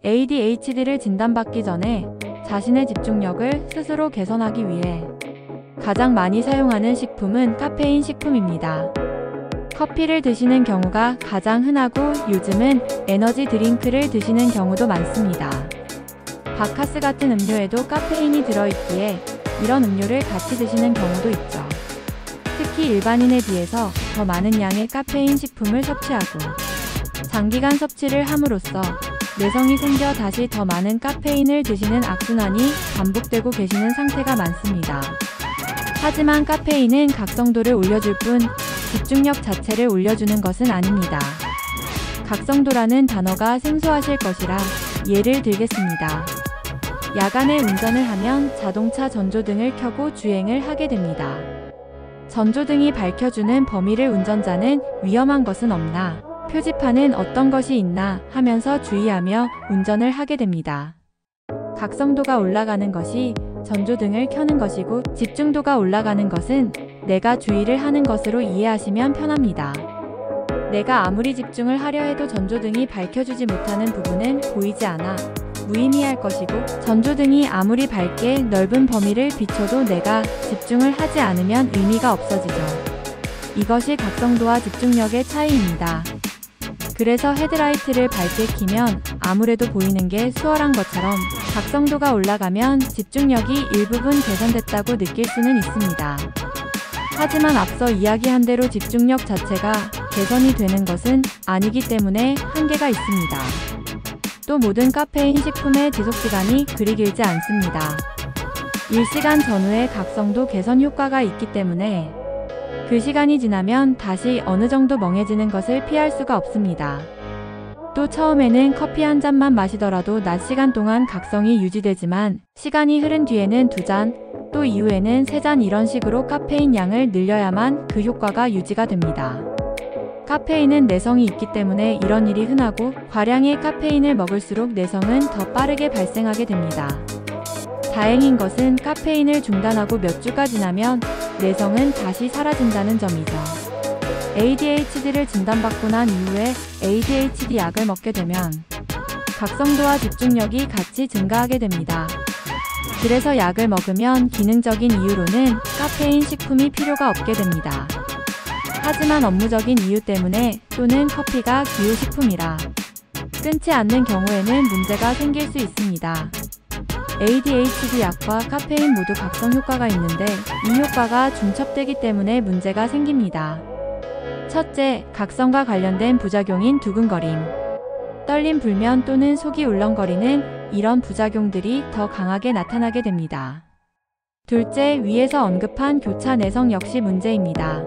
ADHD를 진단받기 전에 자신의 집중력을 스스로 개선하기 위해 가장 많이 사용하는 식품은 카페인 식품입니다. 커피를 드시는 경우가 가장 흔하고 요즘은 에너지 드링크를 드시는 경우도 많습니다. 바카스 같은 음료에도 카페인이 들어있기에 이런 음료를 같이 드시는 경우도 있죠. 특히 일반인에 비해서 더 많은 양의 카페인 식품을 섭취하고 장기간 섭취를 함으로써 내성이 생겨 다시 더 많은 카페인을 드시는 악순환이 반복되고 계시는 상태가 많습니다. 하지만 카페인은 각성도를 올려줄 뿐 집중력 자체를 올려주는 것은 아닙니다. 각성도라는 단어가 생소하실 것이라 예를 들겠습니다. 야간에 운전을 하면 자동차 전조등을 켜고 주행을 하게 됩니다. 전조등이 밝혀주는 범위를 운전자는 위험한 것은 없나, 표지판은 어떤 것이 있나 하면서 주의하며 운전을 하게 됩니다. 각성도가 올라가는 것이 전조등을 켜는 것이고 집중도가 올라가는 것은 내가 주의를 하는 것으로 이해하시면 편합니다. 내가 아무리 집중을 하려 해도 전조등이 밝혀주지 못하는 부분은 보이지 않아 무의미할 것이고 전조등이 아무리 밝게 넓은 범위를 비춰도 내가 집중을 하지 않으면 의미가 없어지죠. 이것이 각성도와 집중력의 차이입니다. 그래서 헤드라이트를 밝게 켜면 아무래도 보이는 게 수월한 것처럼 각성도가 올라가면 집중력이 일부분 개선됐다고 느낄 수는 있습니다. 하지만 앞서 이야기한 대로 집중력 자체가 개선이 되는 것은 아니기 때문에 한계가 있습니다. 또 모든 카페인 식품의 지속시간이 그리 길지 않습니다. 1시간 전후에 각성도 개선 효과가 있기 때문에 그 시간이 지나면 다시 어느 정도 멍해지는 것을 피할 수가 없습니다. 또 처음에는 커피 한 잔만 마시더라도 낮 시간 동안 각성이 유지되지만 시간이 흐른 뒤에는 2잔, 또 이후에는 3잔 이런 식으로 카페인 양을 늘려야만 그 효과가 유지가 됩니다. 카페인은 내성이 있기 때문에 이런 일이 흔하고 과량의 카페인을 먹을수록 내성은 더 빠르게 발생하게 됩니다. 다행인 것은 카페인을 중단하고 몇 주가 지나면 내성은 다시 사라진다는 점이죠. ADHD를 진단받고 난 이후에 ADHD 약을 먹게 되면 각성도와 집중력이 같이 증가하게 됩니다. 그래서 약을 먹으면 기능적인 이유로는 카페인 식품이 필요가 없게 됩니다. 하지만 업무적인 이유 때문에 또는 커피가 기호식품이라 끊지 않는 경우에는 문제가 생길 수 있습니다. ADHD 약과 카페인 모두 각성 효과가 있는데 이 효과가 중첩되기 때문에 문제가 생깁니다. 첫째, 각성과 관련된 부작용인 두근거림, 떨림, 불면 또는 속이 울렁거리는 이런 부작용들이 더 강하게 나타나게 됩니다. 둘째, 위에서 언급한 교차 내성 역시 문제입니다.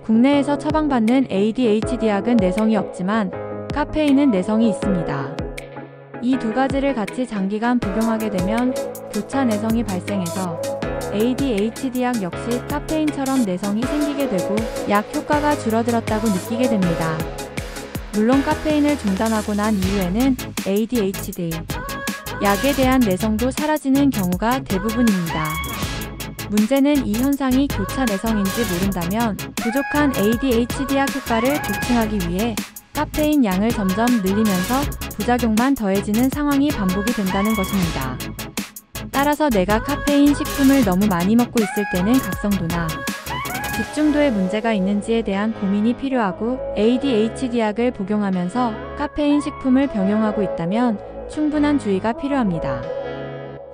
국내에서 처방받는 ADHD 약은 내성이 없지만 카페인은 내성이 있습니다. 이 두 가지를 같이 장기간 복용하게 되면 교차 내성이 발생해서 ADHD 약 역시 카페인처럼 내성이 생기게 되고 약 효과가 줄어들었다고 느끼게 됩니다. 물론 카페인을 중단하고 난 이후에는 ADHD 약에 대한 내성도 사라지는 경우가 대부분입니다. 문제는 이 현상이 교차 내성인지 모른다면 부족한 ADHD 약 효과를 보충하기 위해 카페인 양을 점점 늘리면서 부작용만 더해지는 상황이 반복이 된다는 것입니다. 따라서 내가 카페인 식품을 너무 많이 먹고 있을 때는 각성도나 집중도에 문제가 있는지에 대한 고민이 필요하고 ADHD 약을 복용하면서 카페인 식품을 병용하고 있다면 충분한 주의가 필요합니다.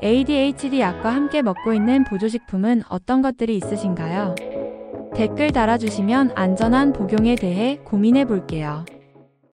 ADHD 약과 함께 먹고 있는 보조식품은 어떤 것들이 있으신가요? 댓글 달아주시면 안전한 복용에 대해 고민해 볼게요.